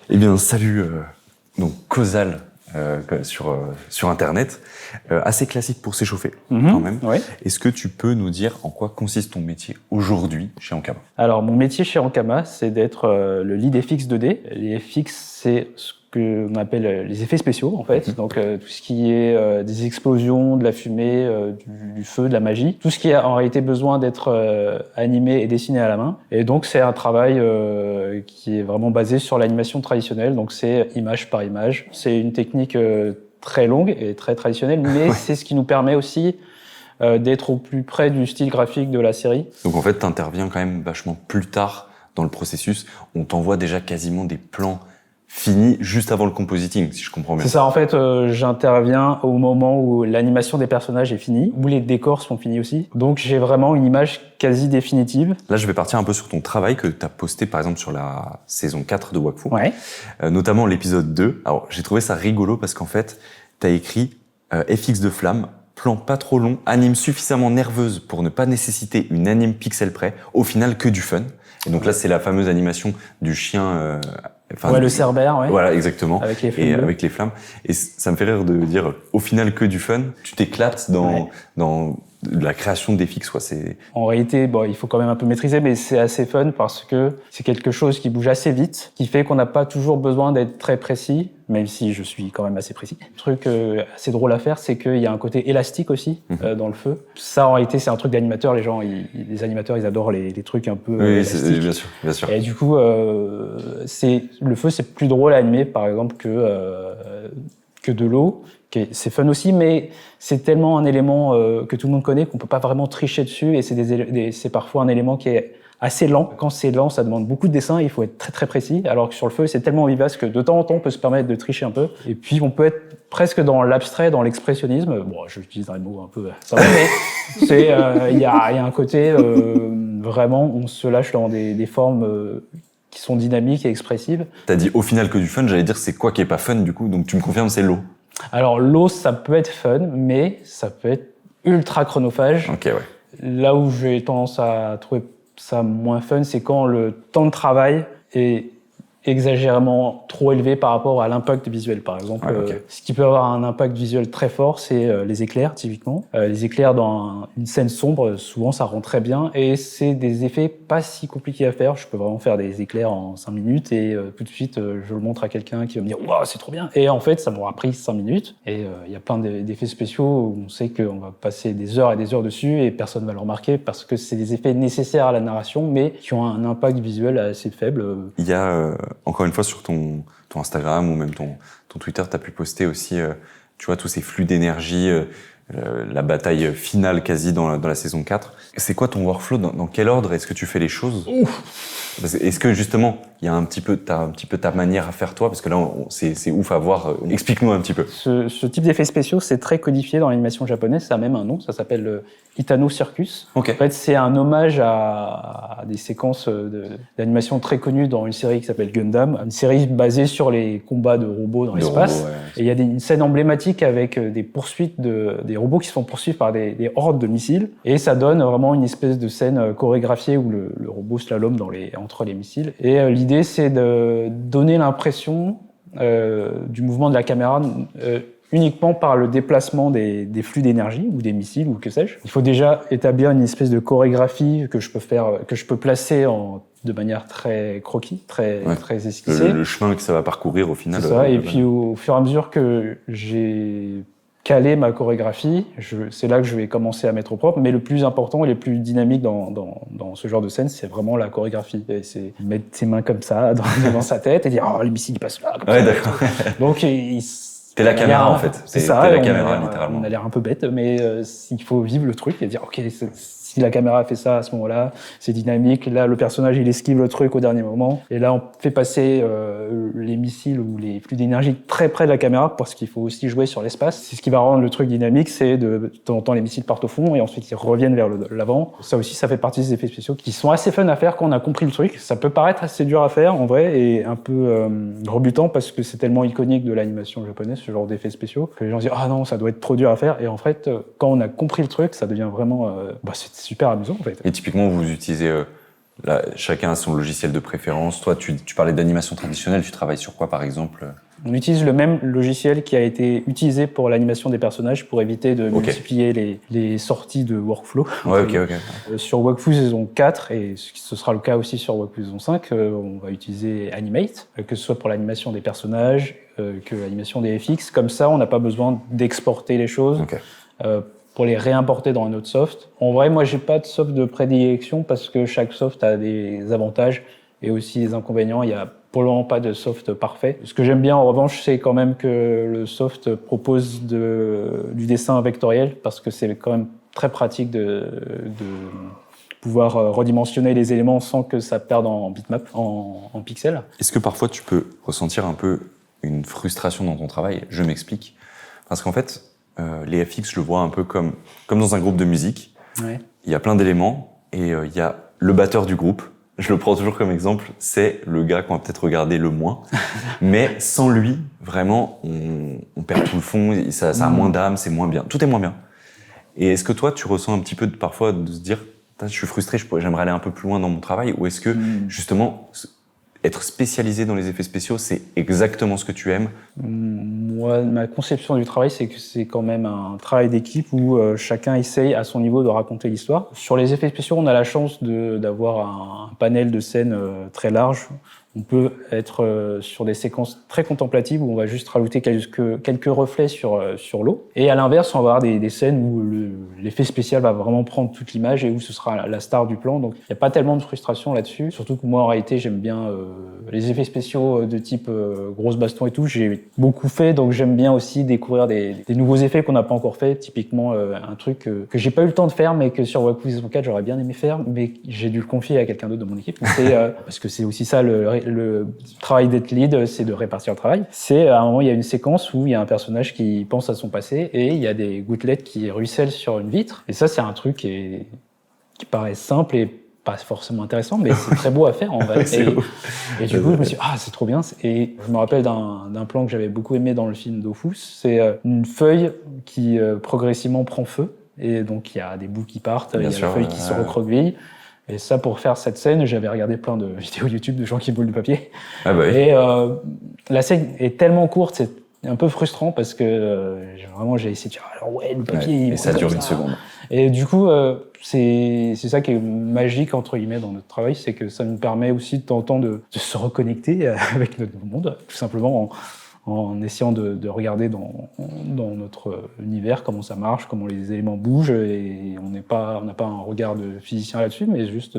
Eh bien, salut, donc Causal sur Internet, assez classique pour s'échauffer quand même. Ouais. Est-ce que tu peux nous dire en quoi consiste ton métier aujourd'hui chez Ankama? Alors, mon métier chez Ankama, c'est d'être le lead FX 2D. Les FX, c'est ce qu'on appelle les effets spéciaux, en fait. Donc, tout ce qui est des explosions, de la fumée, du feu, de la magie. Tout ce qui a en réalité besoin d'être animé et dessiné à la main. Et donc, c'est un travail qui est vraiment basé sur l'animation traditionnelle. Donc, c'est image par image. C'est une technique très longue et très traditionnelle, mais c'est ce qui nous permet aussi d'être au plus près du style graphique de la série. Donc en fait, tu interviens quand même vachement plus tard dans le processus. On t'envoie déjà quasiment des plans finis juste avant le compositing, si je comprends bien. C'est ça, en fait, j'interviens au moment où l'animation des personnages est finie, où les décors sont finis aussi. Donc j'ai vraiment une image quasi définitive. Là, je vais partir un peu sur ton travail que tu as posté par exemple sur la saison 4 de Wakfu, Ouais. Notamment l'épisode 2. Alors j'ai trouvé ça rigolo parce qu'en fait, tu as écrit FX de flamme, plan pas trop long, anime suffisamment nerveuse pour ne pas nécessiter une anime pixel près, au final que du fun. Et donc là, c'est la fameuse animation du chien... ouais, le Cerbère, ouais. Voilà, exactement. Avec les flammes. Avec les flammes. Et ça me fait rire de dire, au final, que du fun. Tu t'éclates dans la création des FX, quoi. En réalité, bon, il faut quand même un peu maîtriser, mais c'est assez fun parce que c'est quelque chose qui bouge assez vite, qui fait qu'on n'a pas toujours besoin d'être très précis, même si je suis quand même assez précis. Le truc assez drôle à faire, c'est qu'il y a un côté élastique aussi dans le feu. Ça, en réalité, c'est un truc d'animateur. Les animateurs, ils adorent les trucs un peu élastiques. Bien sûr, bien sûr. Et du coup, le feu, c'est plus drôle à animer, par exemple, que de l'eau. C'est fun aussi, mais c'est tellement un élément que tout le monde connaît qu'on peut pas vraiment tricher dessus, et c'est parfois un élément qui est assez lent. Quand c'est lent, ça demande beaucoup de dessin, il faut être très très précis, alors que sur le feu, c'est tellement vivace que de temps en temps, on peut se permettre de tricher un peu. Et puis, on peut être presque dans l'abstrait, dans l'expressionnisme. Bon, j'utilise un mot un peu... Ça va, mais il y a un côté vraiment, on se lâche dans des formes... qui sont dynamiques et expressives. T'as dit au final que du fun, j'allais dire c'est quoi qui est pas fun du coup, donc tu me confirmes c'est l'eau. Alors l'eau, ça peut être fun, mais ça peut être ultra chronophage. Ok, ouais. Là où j'ai tendance à trouver ça moins fun, c'est quand le temps de travail est exagérément trop élevé par rapport à l'impact visuel, par exemple. Ouais, okay. Ce qui peut avoir un impact visuel très fort, c'est les éclairs, typiquement. Les éclairs dans une scène sombre, souvent, ça rend très bien, et c'est des effets pas si compliqués à faire. Je peux vraiment faire des éclairs en 5 minutes, et tout de suite, je le montre à quelqu'un qui va me dire « Waouh, c'est trop bien !» Et en fait, ça m'aura pris 5 minutes, et il y a plein d'effets spéciaux où on sait qu'on va passer des heures et des heures dessus, et personne ne va le remarquer, parce que c'est des effets nécessaires à la narration, mais qui ont un impact visuel assez faible. Il y a... encore une fois, sur ton Instagram ou même ton Twitter, tu as pu poster aussi, tu vois, tous ces flux d'énergie, la bataille finale quasi dans la saison 4. C'est quoi ton workflow? Dans quel ordre est-ce que tu fais les choses? Est-ce que justement, t'as un petit peu ta manière à faire toi? Parce que là, c'est ouf à voir. Explique-nous un petit peu. Ce type d'effets spéciaux, c'est très codifié dans l'animation japonaise. Ça a même un nom, ça s'appelle Itano Circus. Okay. En fait, c'est un hommage à des séquences d'animation très connues dans une série qui s'appelle Gundam, une série basée sur les combats de robots dans l'espace. Ouais. Et il y a une scène emblématique avec des poursuites des robots qui se font poursuivre par des hordes de missiles. Et ça donne vraiment une espèce de scène chorégraphiée où le robot slalom entre les missiles. Et l'idée, c'est de donner l'impression du mouvement de la caméra uniquement par le déplacement des flux d'énergie ou des missiles ou que sais-je. Il faut déjà établir une espèce de chorégraphie que je peux placer de manière très croquis, très esquissée. Le chemin que ça va parcourir au final. C'est ça. Et puis au fur et à mesure que j'ai calé ma chorégraphie, c'est là que je vais commencer à mettre au propre. Mais le plus important et le plus dynamique dans ce genre de scène, c'est vraiment la chorégraphie. Et c'est mettre ses mains comme ça devant sa tête et dire « Oh, le missile, il passe là !» Ouais, d'accord. Donc, t'es la caméra, en fait. C'est ça. T'es la caméra, littéralement. On a l'air un peu bête, mais il faut vivre le truc et dire « Ok, si la caméra fait ça à ce moment-là, c'est dynamique. Là, le personnage, il esquive le truc au dernier moment. Et là, on fait passer les missiles ou les flux d'énergie très près de la caméra parce qu'il faut aussi jouer sur l'espace. C'est ce qui va rendre le truc dynamique, c'est de temps en temps, les missiles partent au fond et ensuite ils reviennent vers l'avant. Ça aussi, ça fait partie des effets spéciaux qui sont assez fun à faire quand on a compris le truc. Ça peut paraître assez dur à faire, en vrai, et un peu rebutant parce que c'est tellement iconique de l'animation japonaise, ce genre d'effets spéciaux, que les gens se disent « Ah non, ça doit être trop dur à faire ». Et en fait, quand on a compris le truc, ça devient vraiment... c'est super amusant, en fait. Et typiquement, vous utilisez Là, chacun a son logiciel de préférence. Toi, tu parlais d'animation traditionnelle, tu travailles sur quoi par exemple? On utilise le même logiciel qui a été utilisé pour l'animation des personnages pour éviter de multiplier les sorties de workflow. Ouais, ok. Sur Wakfu saison 4, et ce sera le cas aussi sur Wakfu saison 5, on va utiliser Animate, que ce soit pour l'animation des personnages, que l'animation des FX. Comme ça, on n'a pas besoin d'exporter les choses. Pour les réimporter dans un autre soft. En vrai, moi, j'ai pas de soft de prédilection parce que chaque soft a des avantages et aussi des inconvénients. Il y a pour le moment pas de soft parfait. Ce que j'aime bien, en revanche, c'est quand même que le soft propose du dessin vectoriel parce que c'est quand même très pratique de pouvoir redimensionner les éléments sans que ça perde en bitmap, en pixels. Est-ce que parfois tu peux ressentir un peu une frustration dans ton travail? Je m'explique. Parce qu'en fait, les FX, je le vois un peu comme dans un groupe de musique. Ouais. Il y a plein d'éléments et il y a le batteur du groupe. Je le prends toujours comme exemple. C'est le gars qu'on va peut-être regarder le moins. Mais sans lui, vraiment, on perd tout le fond. Ça a moins d'âme, c'est moins bien. Tout est moins bien. Et est-ce que toi, tu ressens un petit peu parfois de se dire, je suis frustré, j'aimerais aller un peu plus loin dans mon travail? Ou est-ce que, justement, être spécialisé dans les effets spéciaux, c'est exactement ce que tu aimes? Moi, ma conception du travail, c'est que c'est quand même un travail d'équipe où chacun essaye à son niveau de raconter l'histoire. Sur les effets spéciaux, on a la chance d'avoir un panel de scènes très large. On peut être sur des séquences très contemplatives où on va juste rajouter quelques reflets sur l'eau. Et à l'inverse, on va avoir des scènes où l'effet spécial va vraiment prendre toute l'image et où ce sera la star du plan. Donc il n'y a pas tellement de frustration là-dessus. Surtout que moi, en réalité, j'aime bien les effets spéciaux de type grosse baston et tout. J'ai beaucoup fait, donc j'aime bien aussi découvrir des nouveaux effets qu'on n'a pas encore fait. Typiquement, un truc que j'ai pas eu le temps de faire, mais que sur Wakfu saison 4, j'aurais bien aimé faire, mais j'ai dû le confier à quelqu'un d'autre de mon équipe. Parce que c'est aussi ça le travail d'être lead, c'est de répartir le travail. C'est à un moment, il y a une séquence où il y a un personnage qui pense à son passé et il y a des gouttelettes qui ruissellent sur une vitre. Et ça, c'est un truc qui paraît simple et pas forcément intéressant, mais c'est très beau à faire en vrai. Et du coup, je me suis dit, c'est trop bien. Et je me rappelle d'un plan que j'avais beaucoup aimé dans le film Dofus. C'est une feuille qui progressivement prend feu. Et donc, il y a des bouts qui partent, il y a la feuille qui se recroqueville. Et ça, pour faire cette scène, j'avais regardé plein de vidéos YouTube de gens qui boulent du papier. Et la scène est tellement courte, c'est un peu frustrant parce que vraiment, j'ai essayé de dire, alors le papier... et ça dure une seconde. Et du coup, c'est ça qui est magique, entre guillemets, dans notre travail, c'est que ça nous permet aussi de temps en temps de se reconnecter avec notre monde, tout simplement en essayant de regarder dans notre univers comment ça marche, comment les éléments bougent, et on n'a pas un regard de physicien là-dessus, mais juste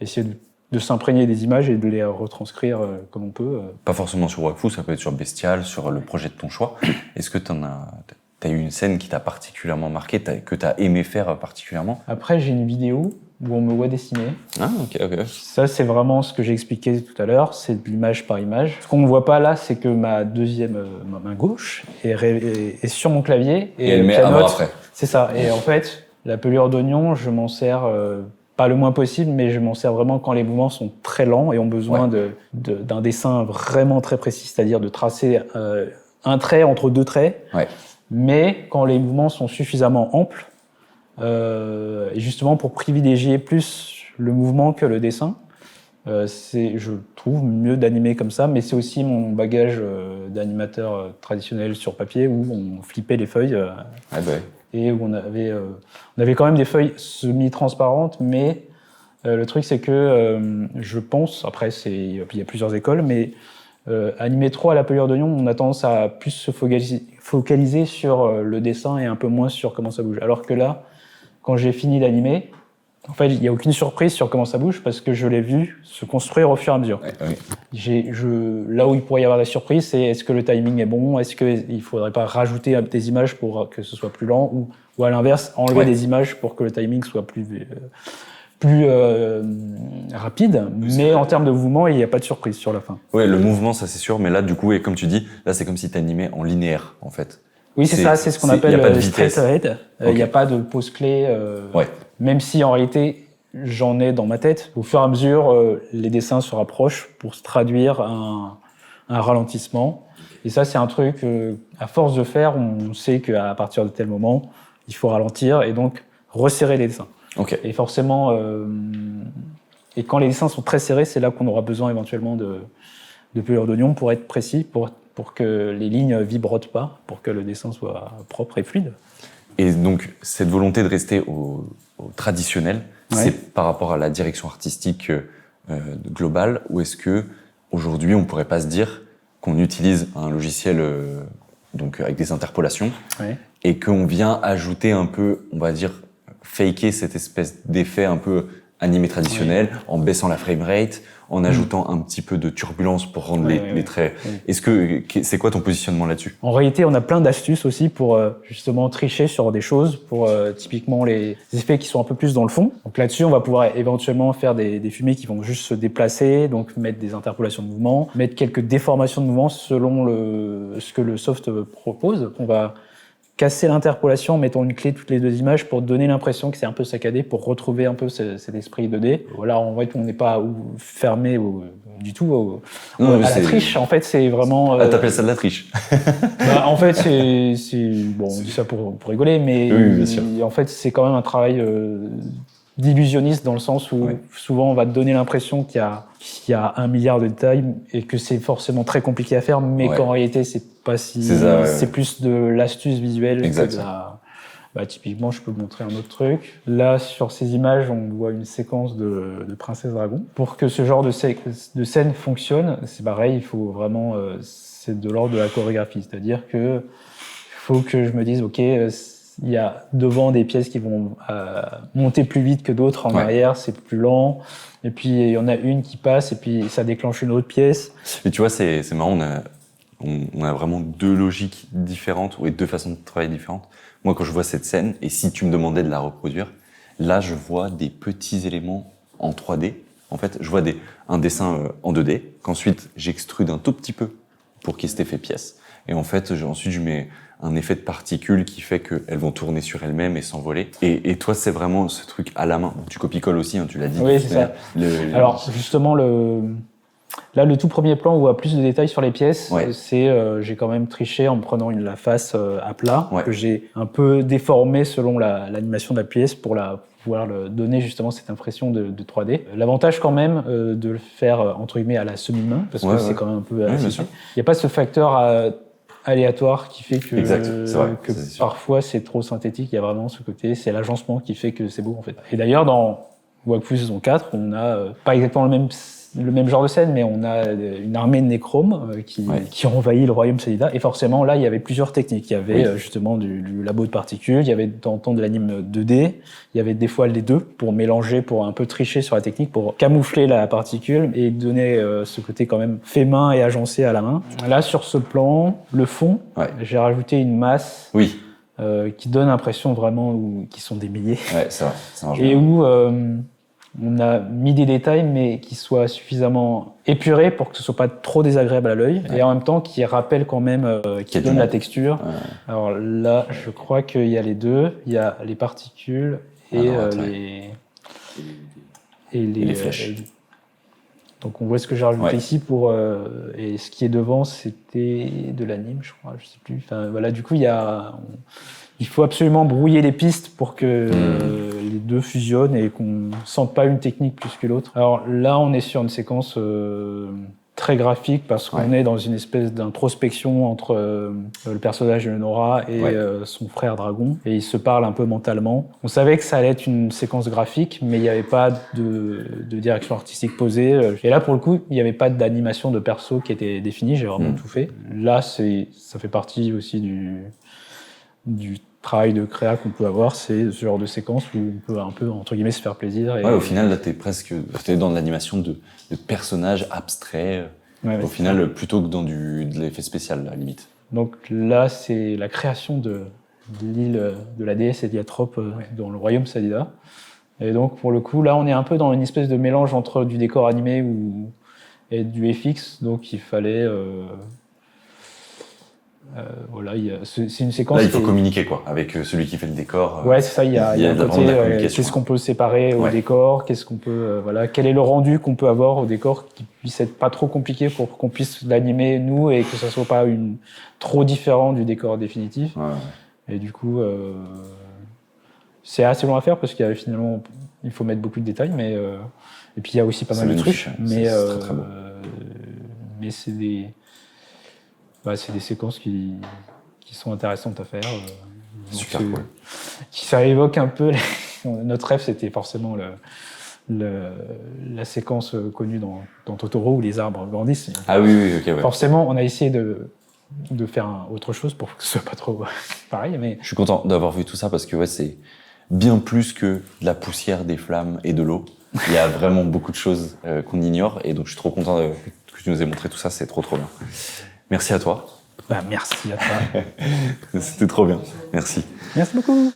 essayer de s'imprégner des images et de les retranscrire comme on peut. Pas forcément sur Wakfu, ça peut être sur Bestial, sur le projet de ton choix. Est-ce que t'as eu une scène qui t'a particulièrement marqué, que t'as aimé faire particulièrement? Après, j'ai une vidéo où on me voit dessiner. Ah, ok. Ça, c'est vraiment ce que j'ai expliqué tout à l'heure, c'est de l'image par image. Ce qu'on ne voit pas là, c'est que ma main gauche est sur mon clavier et elle met avant après. C'est ça. Et en fait, la pelure d'oignon, je m'en sers pas le moins possible, mais je m'en sers vraiment quand les mouvements sont très lents et ont besoin d'un dessin vraiment très précis, c'est-à-dire de tracer un trait entre deux traits. Mais quand les mouvements sont suffisamment amples, et justement pour privilégier plus le mouvement que le dessin, je trouve mieux d'animer comme ça, mais c'est aussi mon bagage d'animateur traditionnel sur papier où on flippait les feuilles et où on avait quand même des feuilles semi-transparentes, mais le truc c'est que je pense, après il y a plusieurs écoles, mais animer trop à la pelure d'oignon, on a tendance à plus se focaliser sur le dessin et un peu moins sur comment ça bouge. Alors que là, quand j'ai fini d'animer, en fait, il n'y a aucune surprise sur comment ça bouge parce que je l'ai vu se construire au fur et à mesure. Là où il pourrait y avoir la surprise, c'est est-ce que le timing est bon? Est-ce qu'il ne faudrait pas rajouter des images pour que ce soit plus lent? Ou à l'inverse, enlever des images pour que le timing soit plus rapide, mais en termes de mouvement, il n'y a pas de surprise sur la fin. Oui, le mouvement, ça c'est sûr, mais là, du coup, et comme tu dis, là, c'est comme si tu animais en linéaire, en fait. Oui, c'est ça, c'est ce qu'on appelle le straight ahead. Il n'y a pas de pause clé, même si en réalité, j'en ai dans ma tête. Au fur et à mesure, les dessins se rapprochent pour se traduire un ralentissement. Et ça, c'est un truc, à force de faire, on sait qu'à partir de tel moment, il faut ralentir et donc resserrer les dessins. Et forcément, Et quand les dessins sont très serrés, c'est là qu'on aura besoin éventuellement de pelure d'oignon pour être précis, pour que les lignes vibrotent pas, pour que le dessin soit propre et fluide. Et donc, cette volonté de rester au traditionnel, c'est par rapport à la direction artistique globale, ou est-ce que aujourd'hui on pourrait pas se dire qu'on utilise un logiciel donc avec des interpolations et qu'on vient ajouter un peu, on va dire, faker cette espèce d'effet un peu animé traditionnel en baissant la framerate, en ajoutant un petit peu de turbulence pour rendre les traits. Est-ce que c'est quoi ton positionnement là-dessus? En réalité, on a plein d'astuces aussi pour justement tricher sur des choses, pour typiquement les effets qui sont un peu plus dans le fond. Donc là-dessus, on va pouvoir éventuellement faire des fumées qui vont juste se déplacer, donc mettre des interpolations de mouvement, mettre quelques déformations de mouvement selon ce que le soft propose. On va casser l'interpolation en mettant une clé toutes les deux images pour donner l'impression que c'est un peu saccadé, pour retrouver un peu cet esprit 2D. Voilà, en fait, on n'est pas fermé du tout à la triche. En fait, c'est vraiment... t'appelles ça de la triche? En fait, bon, on dit ça pour rigoler, mais bien sûr. En fait, c'est quand même un travail d'illusionniste dans le sens où souvent on va te donner l'impression qu'il y a 1 milliard de détails et que c'est forcément très compliqué à faire, mais qu'en réalité c'est pas si, c'est plus de l'astuce visuelle que de la... typiquement, je peux vous montrer un autre truc. Là, sur ces images, on voit une séquence de Princesse Dragon. Pour que ce genre de scène fonctionne, c'est pareil, il faut vraiment, c'est de l'ordre de la chorégraphie, c'est-à-dire que faut que je me dise, ok, il y a devant des pièces qui vont monter plus vite que d'autres, en arrière c'est plus lent, et puis il y en a une qui passe et puis ça déclenche une autre pièce. Mais tu vois, c'est marrant, on a vraiment deux logiques différentes, ou deux façons de travailler différentes. Moi, quand je vois cette scène, et si tu me demandais de la reproduire, là je vois des petits éléments en 3D. En fait, je vois un dessin en 2D, qu'ensuite j'extrude un tout petit peu pour qu'il y ait cet effet pièce. Et en fait, ensuite je mets un effet de particules qui fait qu'elles vont tourner sur elles-mêmes et s'envoler. Et toi, c'est vraiment ce truc à la main. Tu copies-colles aussi, tu l'as dit. Oui, c'est ça. Alors, justement, là, le tout premier plan où on voit plus de détails sur les pièces, c'est j'ai quand même triché en me prenant la face à plat, que j'ai un peu déformé selon l'animation de la pièce pour pouvoir donner justement cette impression de 3D. L'avantage quand même de le faire entre guillemets à la semi-main, parce que c'est quand même un peu... Il n'y a pas ce facteur aléatoire qui fait que parfois c'est trop synthétique. Il y a vraiment ce côté, c'est l'agencement qui fait que c'est beau en fait. Et d'ailleurs dans Wakfu saison 4, on a pas exactement le même genre de scène, mais on a une armée de néchromes qui ont envahi le royaume Sadida. Et forcément, là, il y avait plusieurs techniques. Il y avait justement du labo de particules, il y avait de temps en temps de l'anime 2D, il y avait des fois les deux pour mélanger, pour un peu tricher sur la technique, pour camoufler la particule et donner ce côté quand même fait main et agencé à la main. Là, sur ce plan, le fond, j'ai rajouté une masse qui donne l'impression vraiment qu'ils sont des milliers. C'est vrai. Et où... on a mis des détails, mais qui soient suffisamment épurés pour que ce soit pas trop désagréable à l'œil, et en même temps qui rappellent quand même, qui donnent la texture. Alors là, je crois qu'il y a les deux. Il y a les particules et les flèches. Donc on voit ce que j'ai rajouté ici pour et ce qui est devant, c'était de l'anime, je crois, je sais plus. Enfin voilà, du coup il faut absolument brouiller les pistes pour que les deux fusionnent et qu'on sente pas une technique plus que l'autre. Alors là, on est sur une séquence très graphique parce qu'on est dans une espèce d'introspection entre le personnage de Nora et son frère dragon, et ils se parlent un peu mentalement. On savait que ça allait être une séquence graphique, mais il n'y avait pas de direction artistique posée. Et là, pour le coup, il n'y avait pas d'animation de perso qui était définie, j'ai vraiment tout fait. Là, ça fait partie aussi du travail de créa qu'on peut avoir, c'est ce genre de séquence où on peut un peu, entre guillemets, se faire plaisir. Au final, là, t'es dans de l'animation de personnages abstraits, au final, plutôt que dans de l'effet spécial, à la limite. Donc là, c'est la création de l'île de la déesse Ediatrope dans le royaume Sadida. Et donc, pour le coup, là, on est un peu dans une espèce de mélange entre du décor animé et du FX, donc il fallait... voilà, c'est une séquence. Là, il faut communiquer quoi, avec celui qui fait le décor. Ouais, c'est ça. Il y a un côté. Qu'est-ce qu'on peut séparer au décor, qu'est-ce qu'on peut, quel est le rendu qu'on peut avoir au décor qui puisse être pas trop compliqué pour qu'on puisse l'animer nous et que ça soit pas trop différent du décor définitif. Et du coup, c'est assez long à faire parce qu'il y a finalement, il faut mettre beaucoup de détails, mais Et puis il y a aussi pas mal de trucs, mais c'est très beau. Mais c'est des séquences qui sont intéressantes à faire. Super cool. Ça évoque un peu notre rêve, c'était forcément la séquence connue dans Totoro où les arbres grandissent. Ah oui, ok. Ouais. Forcément, on a essayé de faire autre chose pour que ce soit pas trop pareil. Mais je suis content d'avoir vu tout ça parce que c'est bien plus que de la poussière, des flammes et de l'eau. Il y a vraiment beaucoup de choses qu'on ignore et donc je suis trop content que tu nous aies montré tout ça, c'est trop bien. Merci à toi. Merci à toi. C'était trop bien. Merci. Merci beaucoup.